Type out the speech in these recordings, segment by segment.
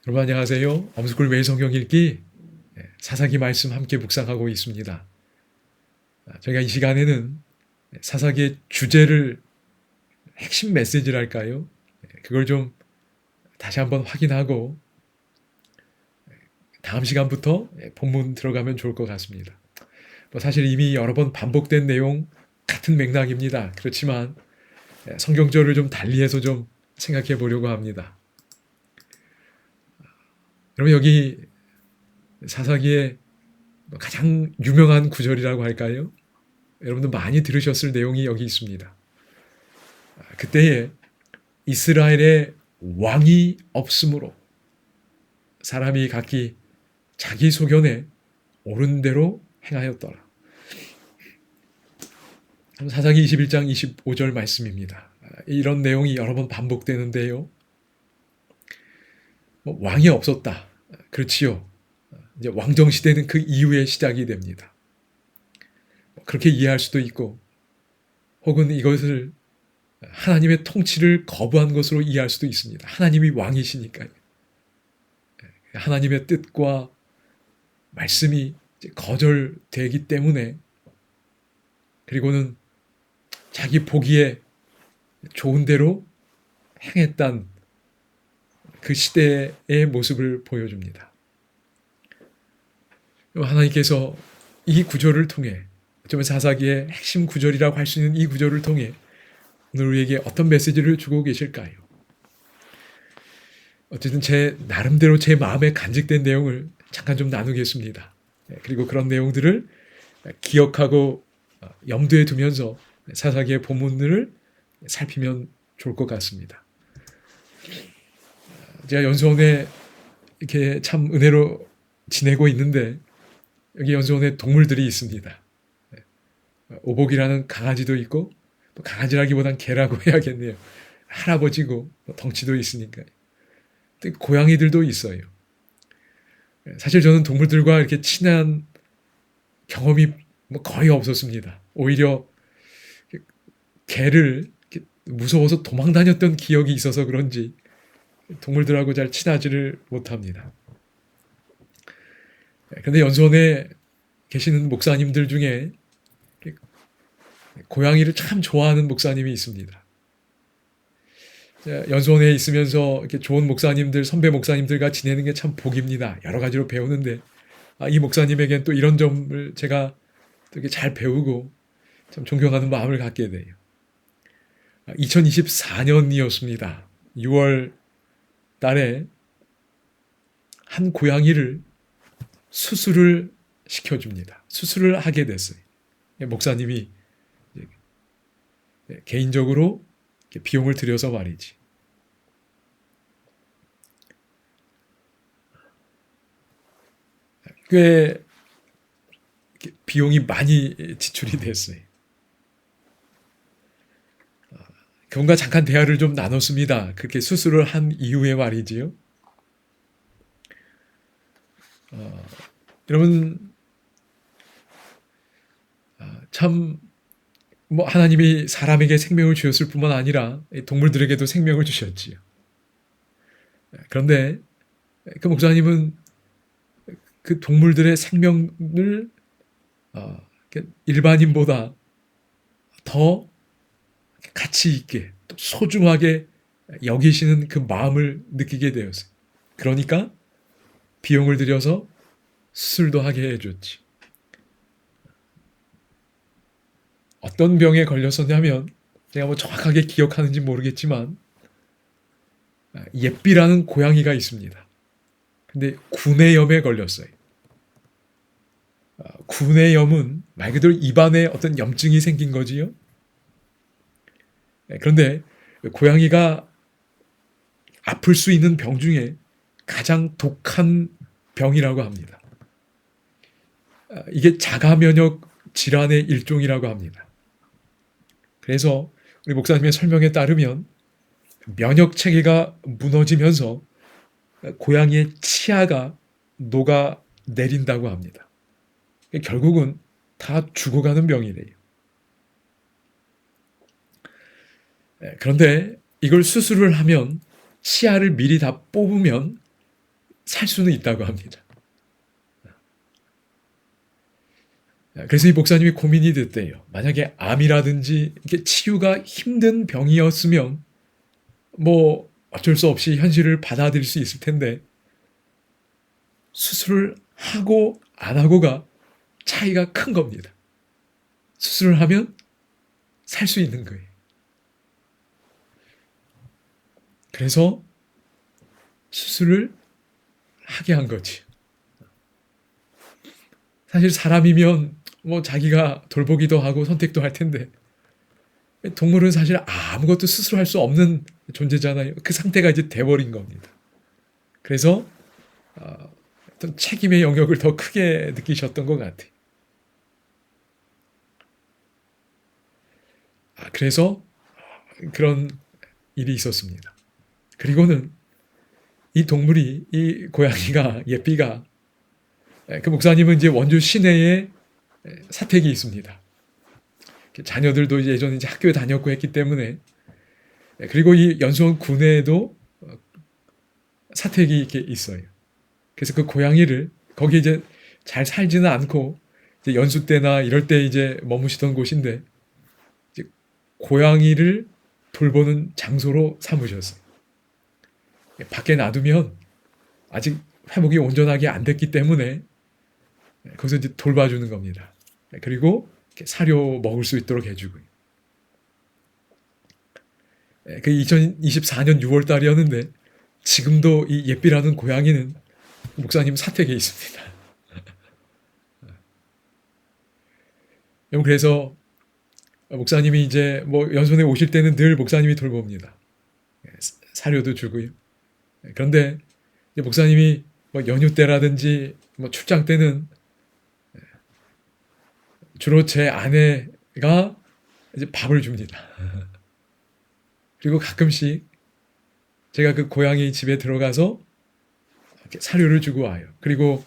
여러분 안녕하세요. 엄스쿨 매일 성경 읽기 사사기 말씀 함께 묵상하고 있습니다. 저희가 이 시간에는 사사기의 주제를 핵심 메시지랄까요? 그걸 좀 다시 한번 확인하고 다음 시간부터 본문 들어가면 좋을 것 같습니다. 사실 이미 여러 번 반복된 내용 같은 맥락입니다. 그렇지만 성경절을 좀 달리해서 좀 생각해 보려고 합니다. 여러분 여기 사사기의 가장 유명한 구절이라고 할까요? 여러분도 많이 들으셨을 내용이 여기 있습니다. 그때에 이스라엘의 왕이 없으므로 사람이 각기 자기 소견에 옳은 대로 행하였더라. 사사기 21장 25절 말씀입니다. 이런 내용이 여러 번 반복되는데요. 왕이 없었다. 그렇지요. 이제 왕정 시대는 그 이후에 시작이 됩니다. 그렇게 이해할 수도 있고, 혹은 이것을 하나님의 통치를 거부한 것으로 이해할 수도 있습니다. 하나님이 왕이시니까요. 하나님의 뜻과 말씀이 거절되기 때문에, 그리고는 자기 보기에 좋은 대로 행했던 그 시대의 모습을 보여줍니다. 하나님께서 이 구절을 통해, 어쩌면 사사기의 핵심 구절이라고 할 수 있는 이 구절을 통해 오늘 우리에게 어떤 메시지를 주고 계실까요? 어쨌든 제 나름대로 제 마음에 간직된 내용을 잠깐 좀 나누겠습니다. 그리고 그런 내용들을 기억하고 염두에 두면서 사사기의 본문들을 살피면 좋을 것 같습니다. 제가 연수원에 이렇게 참 은혜로 지내고 있는데 여기 연수원에 동물들이 있습니다. 오복이라는 강아지도 있고, 또 강아지라기보단 개라고 해야겠네요. 할아버지고 덩치도 있으니까요. 또 고양이들도 있어요. 사실 저는 동물들과 이렇게 친한 경험이 거의 없었습니다. 오히려 개를 무서워서 도망 다녔던 기억이 있어서 그런지 동물들하고 잘 친하지를 못합니다. 그런데 연수원에 계시는 목사님들 중에 고양이를 참 좋아하는 목사님이 있습니다. 연수원에 있으면서 이렇게 좋은 목사님들, 선배 목사님들과 지내는 게 참 복입니다. 여러 가지로 배우는데, 이 목사님에겐 또 이런 점을 제가 되게 잘 배우고 참 존경하는 마음을 갖게 돼요. 2024년이었습니다. 6월 달에 한 고양이를 수술을 시켜줍니다. 수술을 하게 됐어요. 목사님이 개인적으로 비용을 들여서 말이지. 꽤 비용이 많이 지출이 됐어요. 그분과 잠깐 대화를 좀 나눴습니다. 그렇게 수술을 한 이후에 말이지요. 여러분, 참 하나님이 사람에게 생명을 주셨을 뿐만 아니라 동물들에게도 생명을 주셨지요. 그런데 그 목사님은 그 동물들의 생명을 일반인보다 더 가치 있게 또 소중하게 여기시는 그 마음을 느끼게 되었어요. 그러니까 비용을 들여서 수술도 하게 해줬지. 어떤 병에 걸렸었냐면, 제가 정확하게 기억하는지 모르겠지만 예삐라는 고양이가 있습니다. 근데 구내염에 걸렸어요. 구내염은 말 그대로 입안에 어떤 염증이 생긴 거지요. 그런데 고양이가 아플 수 있는 병 중에 가장 독한 병이라고 합니다. 이게 자가면역 질환의 일종이라고 합니다. 그래서 우리 목사님의 설명에 따르면 면역 체계가 무너지면서 고양이의 치아가 녹아 내린다고 합니다. 결국은 다 죽어가는 병이래요. 그런데 이걸 수술을 하면 치아를 미리 다 뽑으면 살 수는 있다고 합니다. 그래서 이 목사님이 고민이 됐대요. 만약에 암이라든지 이게 치유가 힘든 병이었으면 뭐 어쩔 수 없이 현실을 받아들일 수 있을 텐데 수술을 하고 안 하고가 차이가 큰 겁니다. 수술을 하면 살 수 있는 거예요. 그래서 수술을 하게 한 거지. 사실 사람이면 뭐 자기가 돌보기도 하고 선택도 할 텐데 동물은 사실 아무것도 스스로 할 수 없는 존재잖아요. 그 상태가 이제 돼버린 겁니다. 그래서 어떤 책임의 영역을 더 크게 느끼셨던 것 같아요. 그래서 그런 일이 있었습니다. 그리고는 이 동물이, 이 고양이가, 예삐가, 그 목사님은 이제 원주 시내에 사택이 있습니다. 자녀들도 예전에 이제 학교에 다녔고 했기 때문에, 그리고 이 연수원 구내에도 사택이 이렇게 있어요. 그래서 그 고양이를 거기 이제 잘 살지는 않고 이제 연수 때나 이럴 때 이제 머무시던 곳인데 이제 고양이를 돌보는 장소로 삼으셨어요. 밖에 놔두면 아직 회복이 온전하게 안 됐기 때문에 거기서 이제 돌봐주는 겁니다. 그리고 사료 먹을 수 있도록 해주고요. 그 2024년 6월 달이었는데 지금도 이 예삐라는 고양이는 목사님 사택에 있습니다. 그래서 목사님이 이제 뭐 연수원에 오실 때는 늘 목사님이 돌봅니다. 사료도 주고요. 그런데 목사님이 뭐 연휴 때라든지 뭐 출장 때는 주로 제 아내가 이제 밥을 줍니다. 그리고 가끔씩 제가 그 고양이 집에 들어가서 이렇게 사료를 주고 와요. 그리고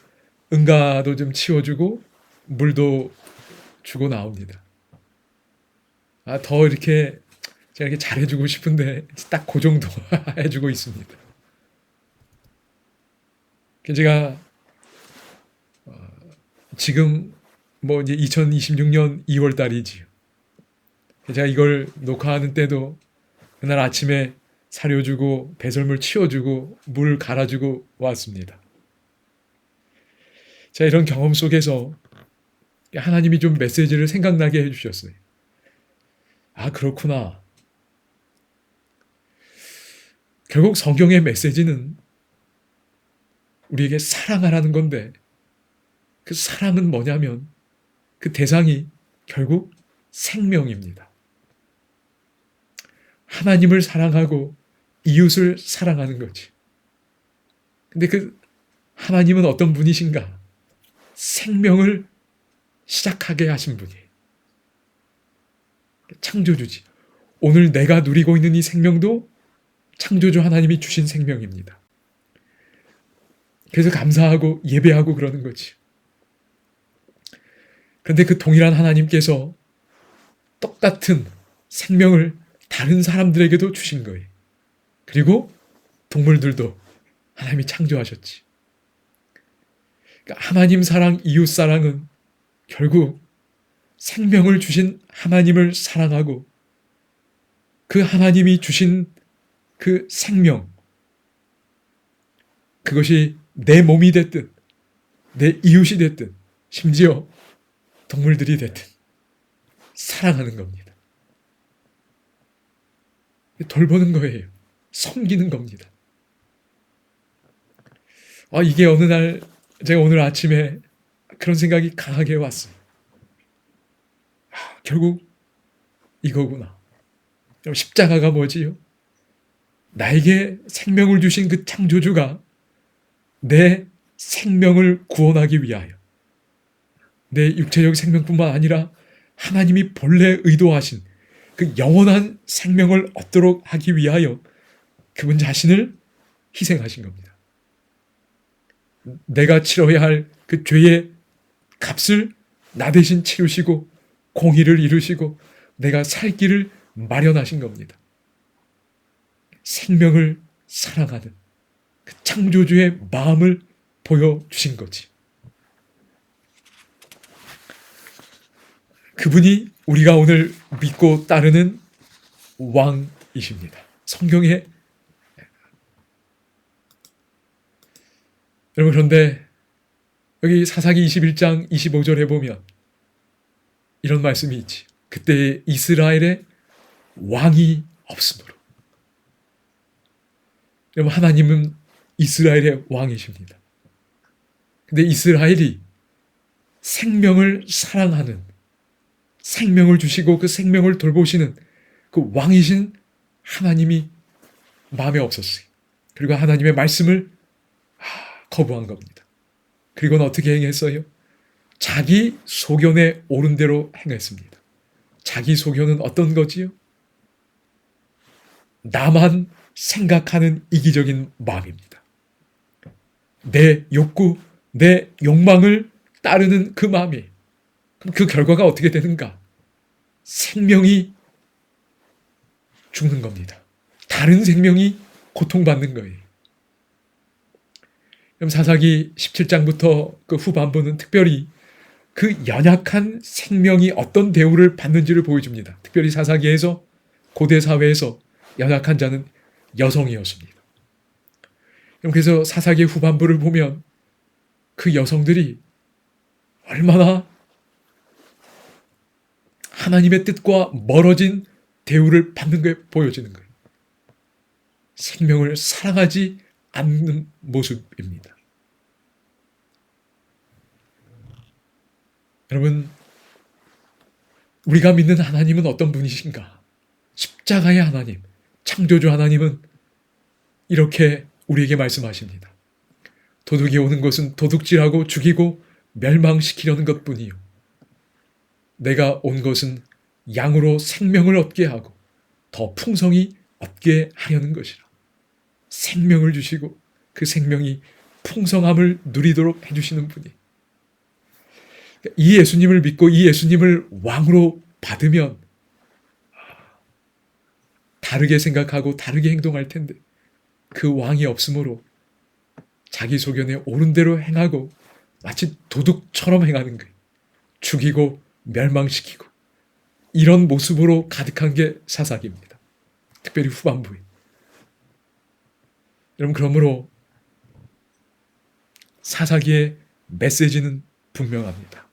응가도 좀 치워주고 물도 주고 나옵니다. 더 이렇게 제가 이렇게 잘해주고 싶은데 딱 그 정도 해주고 있습니다. 제가 지금 뭐 이제 2026년 2월 달이지요. 제가 이걸 녹화하는 때도 그날 아침에 사료 주고 배설물 치워주고 물 갈아주고 왔습니다. 자, 이런 경험 속에서 하나님이 좀 메시지를 생각나게 해주셨어요. 그렇구나. 결국 성경의 메시지는 우리에게 사랑하라는 건데 그 사랑은 뭐냐면 그 대상이 결국 생명입니다. 하나님을 사랑하고 이웃을 사랑하는 거지. 근데 그 하나님은 어떤 분이신가? 생명을 시작하게 하신 분이에요. 창조주지. 오늘 내가 누리고 있는 이 생명도 창조주 하나님이 주신 생명입니다. 그래서 감사하고 예배하고 그러는 거지. 그런데 그 동일한 하나님께서 똑같은 생명을 다른 사람들에게도 주신 거예요. 그리고 동물들도 하나님이 창조하셨지. 그러니까 하나님 사랑, 이웃 사랑은 결국 생명을 주신 하나님을 사랑하고 그 하나님이 주신 그 생명, 그것이 내 몸이 됐든 내 이웃이 됐든 심지어 동물들이 됐든 사랑하는 겁니다. 돌보는 거예요. 섬기는 겁니다. 이게 어느 날 제가 오늘 아침에 그런 생각이 강하게 왔어요. 결국 이거구나. 십자가가 뭐지요? 나에게 생명을 주신 그 창조주가 내 생명을 구원하기 위하여 내 육체적 생명뿐만 아니라 하나님이 본래 의도하신 그 영원한 생명을 얻도록 하기 위하여 그분 자신을 희생하신 겁니다. 내가 치러야 할 그 죄의 값을 나 대신 치르시고 공의를 이루시고 내가 살 길을 마련하신 겁니다. 생명을 사랑하는 그 창조주의 마음을 보여주신 거지. 그분이 우리가 오늘 믿고 따르는 왕이십니다. 성경에 여러분, 그런데 여기 사사기 21장 25절에 보면 이런 말씀이 있지. 그때 이스라엘에 왕이 없으므로. 여러분, 하나님은 이스라엘의 왕이십니다. 근데 이스라엘이 생명을 사랑하는, 생명을 주시고 그 생명을 돌보시는 그 왕이신 하나님이 마음에 없었어요. 그리고 하나님의 말씀을 거부한 겁니다. 그리고는 어떻게 행했어요? 자기 소견에 옳은 대로 행했습니다. 자기 소견은 어떤 거지요? 나만 생각하는 이기적인 마음입니다. 내 욕구, 내 욕망을 따르는 그 마음이. 그럼 그 결과가 어떻게 되는가? 생명이 죽는 겁니다. 다른 생명이 고통받는 거예요. 그럼 사사기 17장부터 그 후반부는 특별히 그 연약한 생명이 어떤 대우를 받는지를 보여줍니다. 특별히 사사기에서 고대 사회에서 연약한 자는 여성이었습니다. 그래서 사사기 후반부를 보면 그 여성들이 얼마나 하나님의 뜻과 멀어진 대우를 받는 게 보여지는 거예요. 생명을 사랑하지 않는 모습입니다. 여러분, 우리가 믿는 하나님은 어떤 분이신가? 십자가의 하나님, 창조주 하나님은 이렇게 우리에게 말씀하십니다. 도둑이 오는 것은 도둑질하고 죽이고 멸망시키려는 것뿐이요. 내가 온 것은 양으로 생명을 얻게 하고 더 풍성히 얻게 하려는 것이라. 생명을 주시고 그 생명이 풍성함을 누리도록 해주시는 분이. 이 예수님을 믿고 이 예수님을 왕으로 받으면 다르게 생각하고 다르게 행동할 텐데 그 왕이 없으므로 자기 소견에 옳은 대로 행하고 마치 도둑처럼 행하는 거예요. 죽이고 멸망시키고 이런 모습으로 가득한 게 사사기입니다. 특별히 후반부에. 여러분, 그러므로 사사기의 메시지는 분명합니다.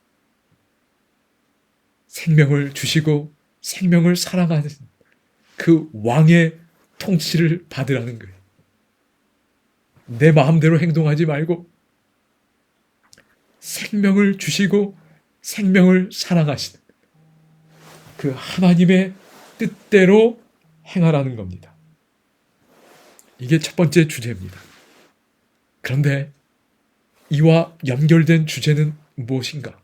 생명을 주시고 생명을 사랑하는 그 왕의 통치를 받으라는 거예요. 내 마음대로 행동하지 말고 생명을 주시고 생명을 사랑하시는 그 하나님의 뜻대로 행하라는 겁니다. 이게 첫 번째 주제입니다. 그런데 이와 연결된 주제는 무엇인가?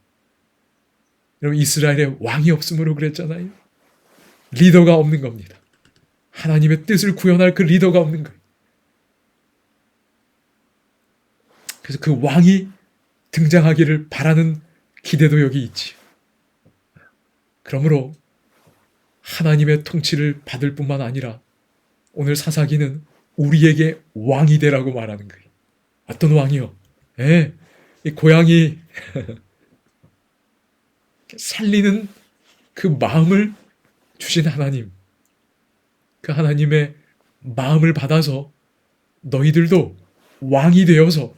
여러분, 이스라엘에 왕이 없으므로 그랬잖아요. 리더가 없는 겁니다. 하나님의 뜻을 구현할 그 리더가 없는 거예요. 그래서 그 왕이 등장하기를 바라는 기대도 여기 있지. 그러므로 하나님의 통치를 받을 뿐만 아니라 오늘 사사기는 우리에게 왕이 되라고 말하는 거예요. 어떤 왕이요? 이 고양이 살리는 그 마음을 주신 하나님, 그 하나님의 마음을 받아서 너희들도 왕이 되어서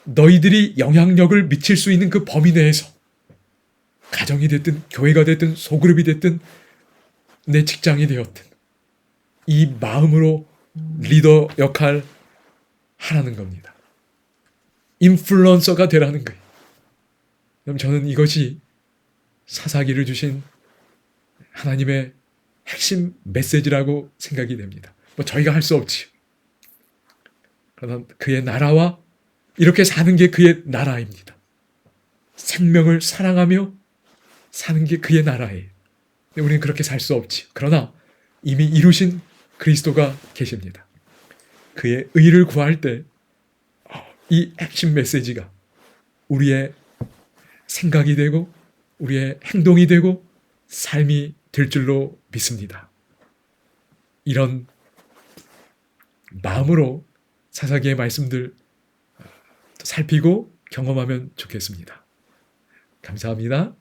너희들이 영향력을 미칠 수 있는 그 범위 내에서 가정이 됐든 교회가 됐든 소그룹이 됐든 내 직장이 되었든 이 마음으로 리더 역할 하라는 겁니다. 인플루언서가 되라는 거예요. 그럼 저는 이것이 사사기를 주신 하나님의 핵심 메시지라고 생각이 됩니다. 뭐 저희가 할 수 없지요. 그러나 그의 나라와 이렇게 사는 게 그의 나라입니다. 생명을 사랑하며 사는 게 그의 나라예요. 근데 우리는 그렇게 살 수 없지요. 그러나 이미 이루신 그리스도가 계십니다. 그의 의를 구할 때 이 핵심 메시지가 우리의 생각이 되고 우리의 행동이 되고 삶이 될 줄로 믿습니다. 이런 마음으로 사사기의 말씀들 살피고 경험하면 좋겠습니다. 감사합니다.